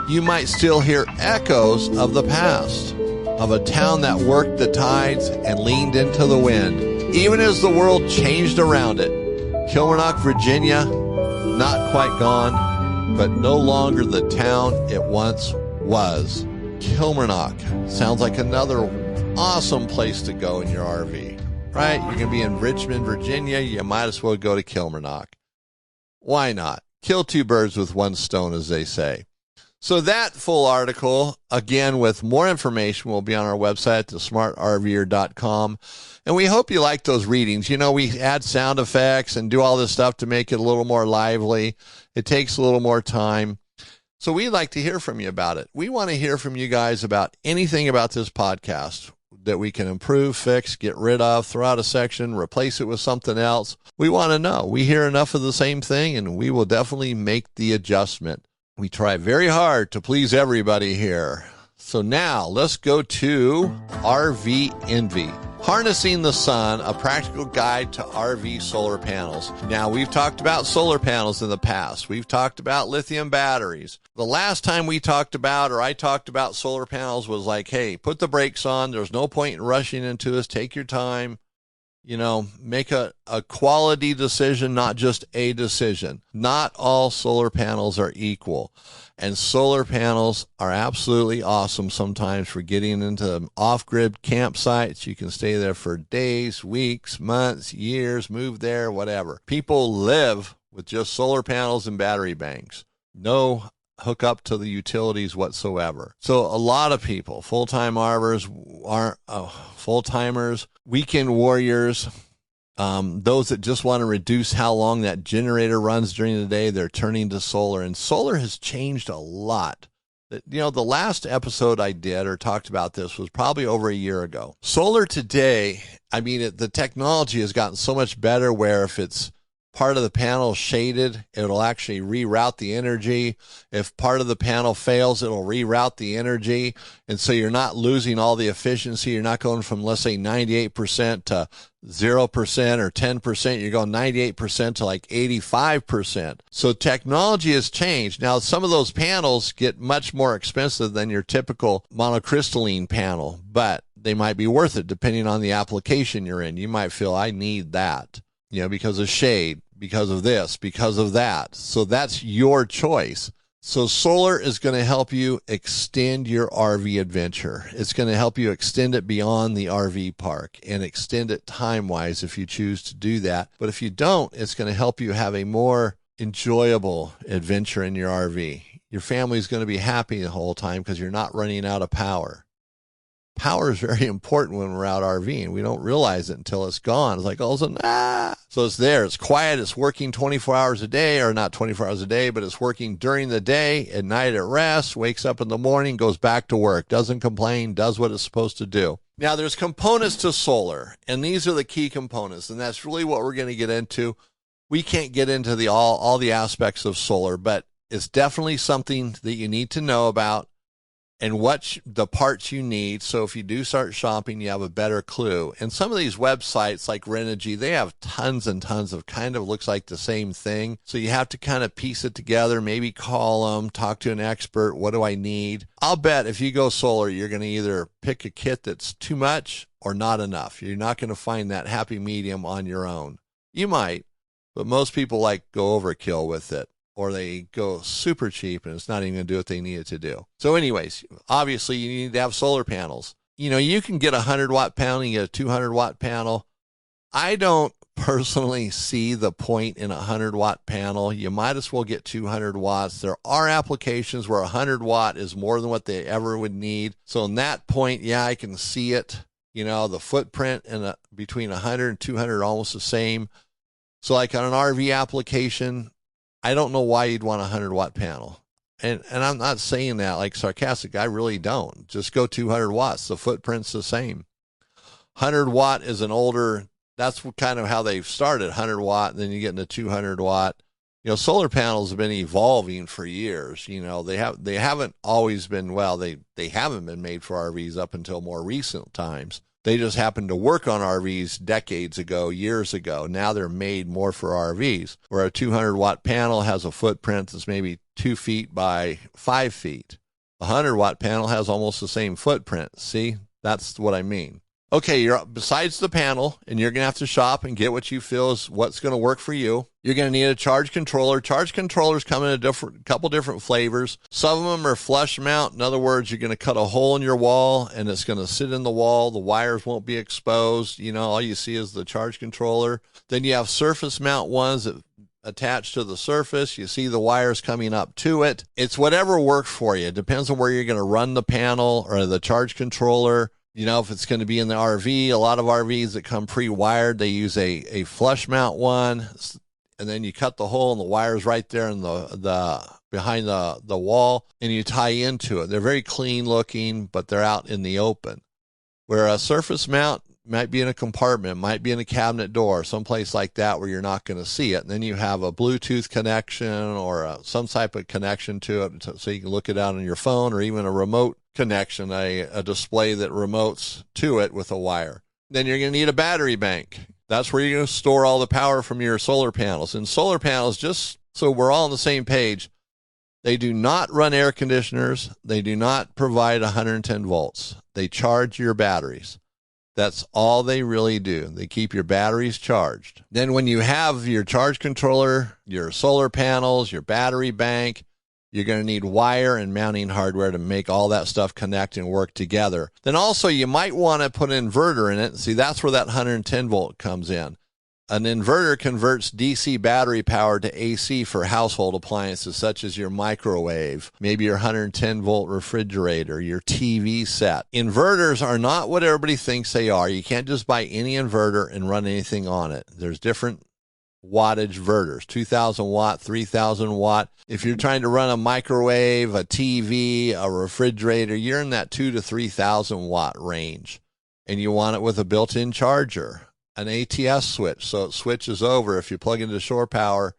you might still hear echoes of the past, of a town that worked the tides and leaned into the wind. Even as the world changed around it, Kilmarnock, Virginia, not quite gone, but no longer the town it once was. Kilmarnock sounds like another awesome place to go in your RV, right? You're going to be in Richmond, Virginia. You might as well go to Kilmarnock. Why not? Kill two birds with one stone, as they say. So that full article, again, with more information, will be on our website, thesmartrver.com. And we hope you like those readings. You know, we add sound effects and do all this stuff to make it a little more lively. It takes a little more time. So we'd like to hear from you about it. We want to hear from you guys about anything about this podcast that we can improve, fix, get rid of, throw out a section, replace it with something else. We want to know. We hear enough of the same thing, and we will definitely make the adjustment. We try very hard to please everybody here. So now let's go to RV Envy. Harnessing the Sun, a practical guide to RV solar panels. Now, we've talked about solar panels in the past. We've talked about lithium batteries. The last time we talked about, or I talked about solar panels was like, hey, put the brakes on. There's no point in rushing into this. Take your time. You know, make a quality decision, not just a decision. Not all solar panels are equal. And solar panels are absolutely awesome sometimes for getting into off-grid campsites. You can stay there for days, weeks, months, years, move there, whatever. People live with just solar panels and battery banks. No hook up to the utilities whatsoever. So a lot of people, full-time arbors, full-timers, weekend warriors, those that just want to reduce how long that generator runs during the day, they're turning to solar. And solar has changed a lot. You know, the last episode I did or talked about this was probably over a year ago. Solar today, I mean, the technology has gotten so much better where if it's part of the panel shaded, it'll actually reroute the energy. If part of the panel fails, it'll reroute the energy. And so you're not losing all the efficiency. You're not going from, let's say, 98% to 0% or 10%. You're going 98% to like 85%. So technology has changed. Now, some of those panels get much more expensive than your typical monocrystalline panel, but they might be worth it depending on the application you're in. You might feel, I need that, you know, because of shade, because of this, because of that. So that's your choice. So solar is going to help you extend your RV adventure. It's going to help you extend it beyond the RV park and extend it time-wise if you choose to do that. But if you don't, it's going to help you have a more enjoyable adventure in your RV. Your family's going to be happy the whole time because you're not running out of power. Power is very important when we're out RVing. We don't realize it until it's gone. It's like all of a sudden, So it's there. It's quiet. It's working 24 hours a day, or not 24 hours a day, but it's working during the day. At night it rests, wakes up in the morning, goes back to work, doesn't complain, does what it's supposed to do. Now, there's components to solar, and these are the key components, and that's really what we're going to get into. We can't get into all the aspects of solar, but it's definitely something that you need to know about and what the parts you need. So if you do start shopping, you have a better clue. And some of these websites like Renogy, they have tons and tons of kind of looks like the same thing. So you have to kind of piece it together, maybe call them, talk to an expert. What do I need? I'll bet if you go solar, you're going to either pick a kit that's too much or not enough. You're not going to find that happy medium on your own. You might, but most people like go overkill with it. Or they go super cheap and it's not even going to do what they need it to do. So anyways, obviously you need to have solar panels. You know, you can get a 100-watt panel, you get a 200-watt panel. I don't personally see the point in a 100-watt panel. You might as well get 200 watts. There are applications where 100-watt is more than what they ever would need. So in that point, yeah, I can see it. You know, the footprint in between 100 and 200 are almost the same. So like on an RV application, I don't know why you'd want a 100-watt panel. And I'm not saying that like sarcastic. I really don't. Just go 200 watts. The footprint's the same. 100-watt is an older, that's kind of how they've started, 100-watt, and then you get into 200-watt. You know, solar panels have been evolving for years. You know, they haven't always been, well, they haven't been made for RVs up until more recent times. They just happened to work on RVs decades ago, years ago. Now they're made more for RVs, where a 200-watt panel has a footprint that's maybe 2 feet by 5 feet. A 100-watt panel has almost the same footprint. See, that's what I mean. Okay, you're besides the panel, and you're going to have to shop and get what you feel is what's going to work for you. You're going to need a charge controller. Charge controllers come in a couple different flavors. Some of them are flush mount. In other words, you're going to cut a hole in your wall, and it's going to sit in the wall. The wires won't be exposed. You know, all you see is the charge controller. Then you have surface mount ones that attached to the surface. You see the wires coming up to it. It's whatever works for you. It depends on where you're going to run the panel or the charge controller. You know, if it's going to be in the RV, a lot of RVs that come pre-wired, they use a flush mount one, and then you cut the hole and the wire's right there in the behind the wall, and you tie into it. They're very clean looking, but they're out in the open. Where a surface mount might be in a compartment, might be in a cabinet door, someplace like that where you're not going to see it. And then you have a Bluetooth connection or some type of connection to it so you can look it out on your phone, or even a remote connection, a display that remotes to it with a wire. Then you're going to need a battery bank. That's where you're going to store all the power from your solar panels. And solar panels, just so we're all on the same page, they do not run air conditioners. They do not provide 110 volts. They charge your batteries. That's all they really do. They keep your batteries charged. Then when you have your charge controller, your solar panels, your battery bank, you're going to need wire and mounting hardware to make all that stuff connect and work together. Then also you might want to put an inverter in it. See, that's where that 110 volt comes in. An inverter converts DC battery power to AC for household appliances such as your microwave, maybe your 110 volt refrigerator, your TV set. Inverters are not what everybody thinks they are. You can't just buy any inverter and run anything on it. There's different wattage inverters, 2,000 watt, 3,000 watt. If you're trying to run a microwave, a TV, a refrigerator, you're in that 2,000 to 3,000 watt range, and you want it with a built-in charger. An ATS switch, so it switches over. If you plug into shore power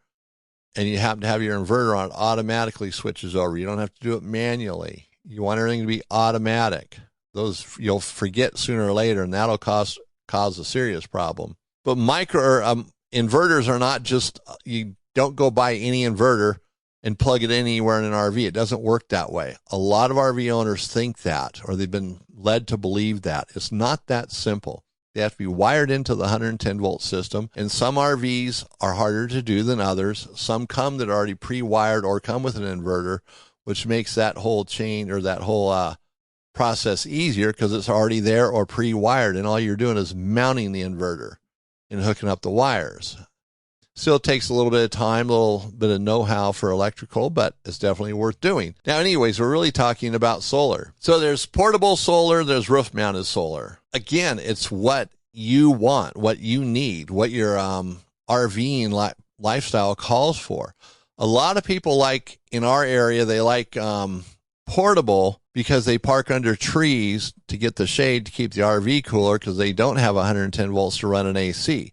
and you happen to have your inverter on, it automatically switches over. You don't have to do it manually. You want everything to be automatic. Those you'll forget sooner or later, and that'll cause a serious problem. But inverters are not just, you don't go buy any inverter and plug it anywhere in an RV. It doesn't work that way. A lot of RV owners think that, or they've been led to believe that. It's not that simple. They have to be wired into the 110 volt system, and some RVs are harder to do than others. Some come that are already pre-wired or come with an inverter, which makes that whole chain or that whole process easier because it's already there or pre-wired, and all you're doing is mounting the inverter and hooking up the wires. Still takes a little bit of time, a little bit of know-how for electrical, but it's definitely worth doing. Now, anyways, we're really talking about solar. So there's portable solar, there's roof-mounted solar. Again, it's what you want, what you need, what your RVing lifestyle calls for. A lot of people like, in our area, they like portable because they park under trees to get the shade to keep the RV cooler because they don't have 110 volts to run an AC.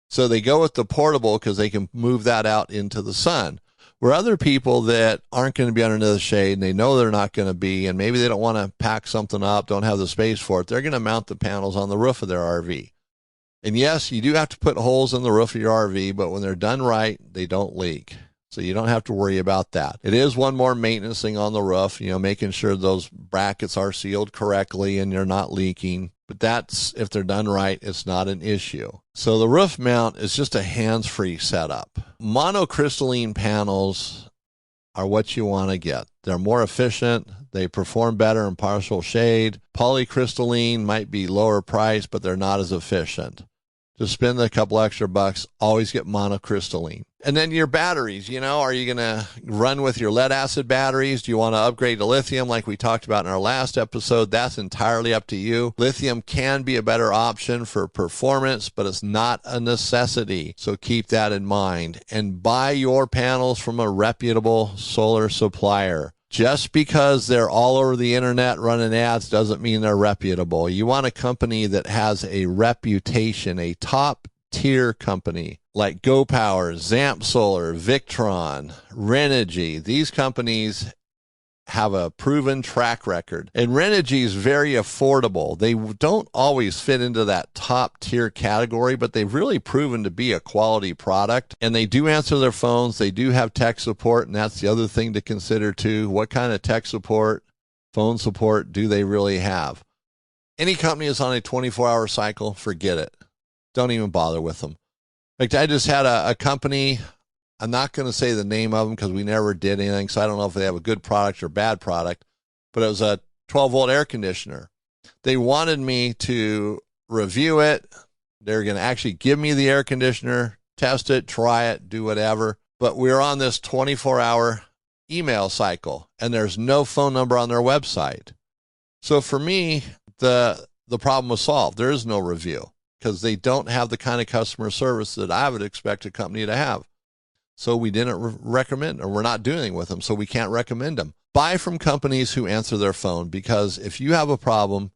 So they go with the portable because they can move that out into the sun. Where other people that aren't going to be under the shade and they know they're not going to be, and maybe they don't want to pack something up, don't have the space for it, they're going to mount the panels on the roof of their RV. And yes, you do have to put holes in the roof of your RV, but when they're done right, they don't leak. So you don't have to worry about that. It is one more maintenance thing on the roof, making sure those brackets are sealed correctly and they're not leaking. But that's, if they're done right, it's not an issue. So the roof mount is just a hands-free setup. Monocrystalline panels are what you want to get. They're more efficient. They perform better in partial shade. Polycrystalline might be lower price, but they're not as efficient. To spend a couple extra bucks, always get monocrystalline. And then your batteries, are you going to run with your lead acid batteries? Do you want to upgrade to lithium like we talked about in our last episode? That's entirely up to you. Lithium can be a better option for performance, but it's not a necessity. So keep that in mind. And buy your panels from a reputable solar supplier. Just because they're all over the internet running ads doesn't mean they're reputable. You want a company that has a reputation, a top-tier company like GoPower, Zamp Solar, Victron, Renogy. These companies have a proven track record. And Renogy is very affordable. They don't always fit into that top tier category, but they've really proven to be a quality product. And they do answer their phones. They do have tech support, and that's the other thing to consider too. What kind of tech support, phone support do they really have? Any company that's on a 24-hour cycle, forget it. Don't even bother with them. In fact, I just had a company, I'm not going to say the name of them because we never did anything, so I don't know if they have a good product or bad product, but it was a 12-volt air conditioner. They wanted me to review it. They're going to actually give me the air conditioner, test it, try it, do whatever. but we're on this 24-hour email cycle, and there's no phone number on their website. So for me, the problem was solved. There is no review because they don't have the kind of customer service that I would expect a company to have. So we didn't recommend, or we're not doing anything with them, so we can't recommend them. Buy from companies who answer their phone, because if you have a problem,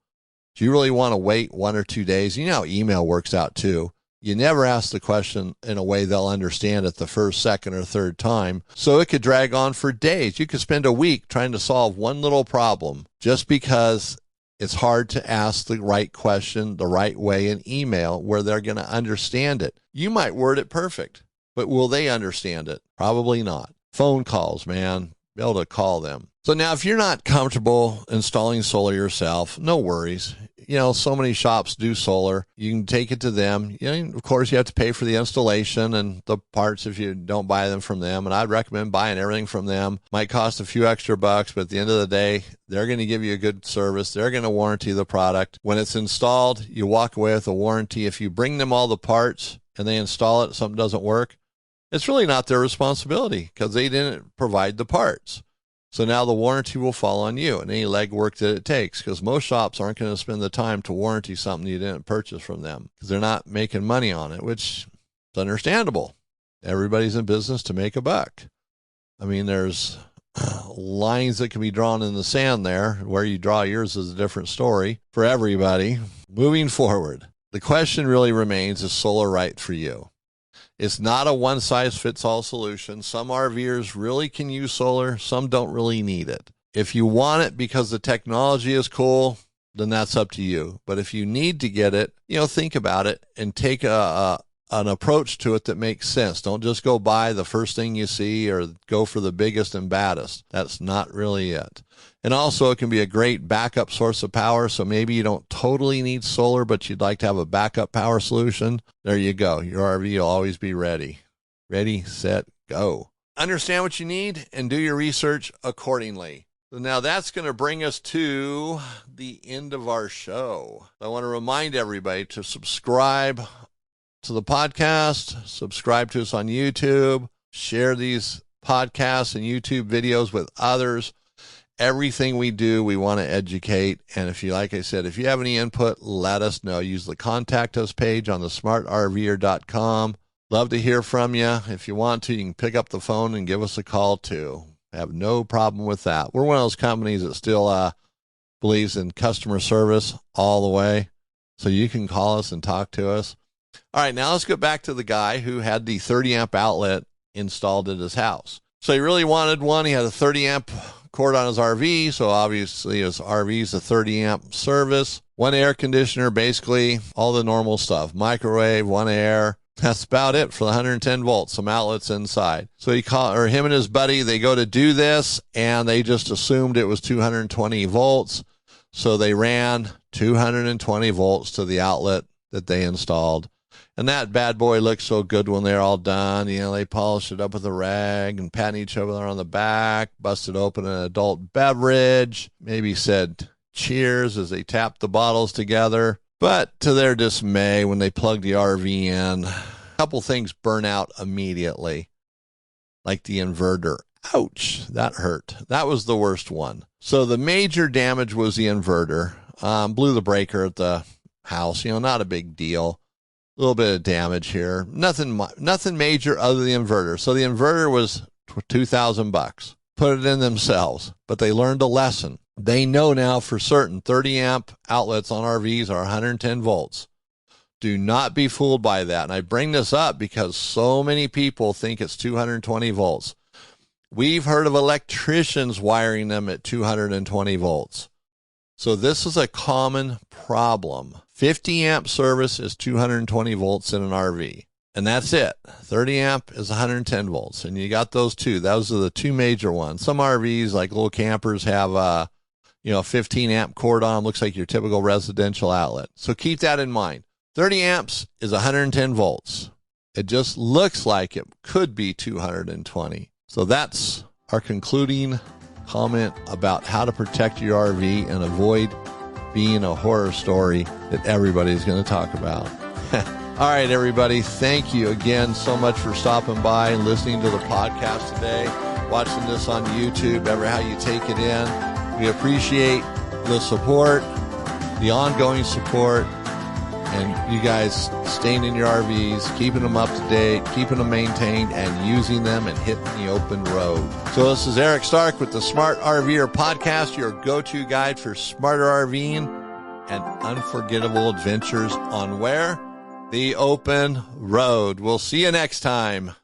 do you really want to wait 1 or 2 days? You know how email works out too. You never ask the question in a way they'll understand it the first, second, or third time. So it could drag on for days. You could spend a week trying to solve one little problem just because it's hard to ask the right question the right way in email where they're going to understand it. You might word it perfect, but will they understand it? Probably not. Phone calls, man. Be able to call them. So now if you're not comfortable installing solar yourself, no worries. You know, so many shops do solar. You can take it to them. You know, of course, you have to pay for the installation and the parts if you don't buy them from them. And I'd recommend buying everything from them. Might cost a few extra bucks, but at the end of the day, they're going to give you a good service. They're going to warranty the product. When it's installed, you walk away with a warranty. If you bring them all the parts and they install it, something doesn't work, it's really not their responsibility because they didn't provide the parts. So now the warranty will fall on you and any legwork that it takes, because most shops aren't going to spend the time to warranty something you didn't purchase from them because they're not making money on it, which is understandable. Everybody's in business to make a buck. I mean, there's lines that can be drawn in the sand there. Where you draw yours is a different story for everybody. Moving forward, the question really remains, is solar right for you? It's not a one-size-fits-all solution. Some RVers really can use solar. Some don't really need it. If you want it because the technology is cool, then that's up to you. But if you need to get it, you know, think about it and take an approach to it that makes sense. Don't just go buy the first thing you see or go for the biggest and baddest. That's not really it. And also, it can be a great backup source of power. So maybe you don't totally need solar, but you'd like to have a backup power solution. There you go. Your RV will always be ready. Ready, set, go. Understand what you need and do your research accordingly. So now that's going to bring us to the end of our show. I want to remind everybody to subscribe to the podcast, subscribe to us on YouTube, share these podcasts and YouTube videos with others. Everything we do, we want to educate. And if you, like I said, if you have any input, let us know. Use the contact us page on the smartrver.com. Love to hear from you. If you want to, you can pick up the phone and give us a call too. I have no problem with that. We're one of those companies that still believes in customer service all the way. So you can call us and talk to us. All right, now let's go back to the guy who had the 30 amp outlet installed at his house. So he really wanted one. He had a 30 amp cord on his RV, so obviously his RV is a 30 amp service. One air conditioner, basically all the normal stuff. Microwave, one air. That's about it for the 110 volts, some outlets inside. So him and his buddy, they go to do this, and they just assumed it was 220 volts. So they ran 220 volts to the outlet that they installed. And that bad boy looked so good when they're all done. You know, they polished it up with a rag and patting each other on the back, busted open an adult beverage, maybe said cheers as they tapped the bottles together. But to their dismay, when they plugged the RV in, a couple things burn out immediately, like the inverter. Ouch, that hurt. That was the worst one. So the major damage was the inverter. Blew the breaker at the house. You know, not a big deal. A little bit of damage here. Nothing major other than the inverter. So the inverter was $2,000. Put it in themselves, but they learned a lesson. They know now for certain 30 amp outlets on RVs are 110 volts. Do not be fooled by that. And I bring this up because so many people think it's 220 volts. We've heard of electricians wiring them at 220 volts. So this is a common problem. 50 amp service is 220 volts in an RV. And that's it. 30 amp is 110 volts. And you got those two. Those are the two major ones. Some RVs, like little campers, have a 15 amp cord on them. Looks like your typical residential outlet. So keep that in mind. 30 amps is 110 volts. It just looks like it could be 220. So that's our concluding comment about how to protect your RV and avoid being a horror story that everybody's going to talk about. All right, everybody. Thank you again so much for stopping by and listening to the podcast today, watching this on YouTube, ever how you take it in. We appreciate the support, the ongoing support, and you guys staying in your RVs, keeping them up to date, keeping them maintained, and using them and hitting the open road. So this is Eric Stark with the Smart RVer Podcast, your go-to guide for smarter RVing and unforgettable adventures on where? The open road. We'll see you next time.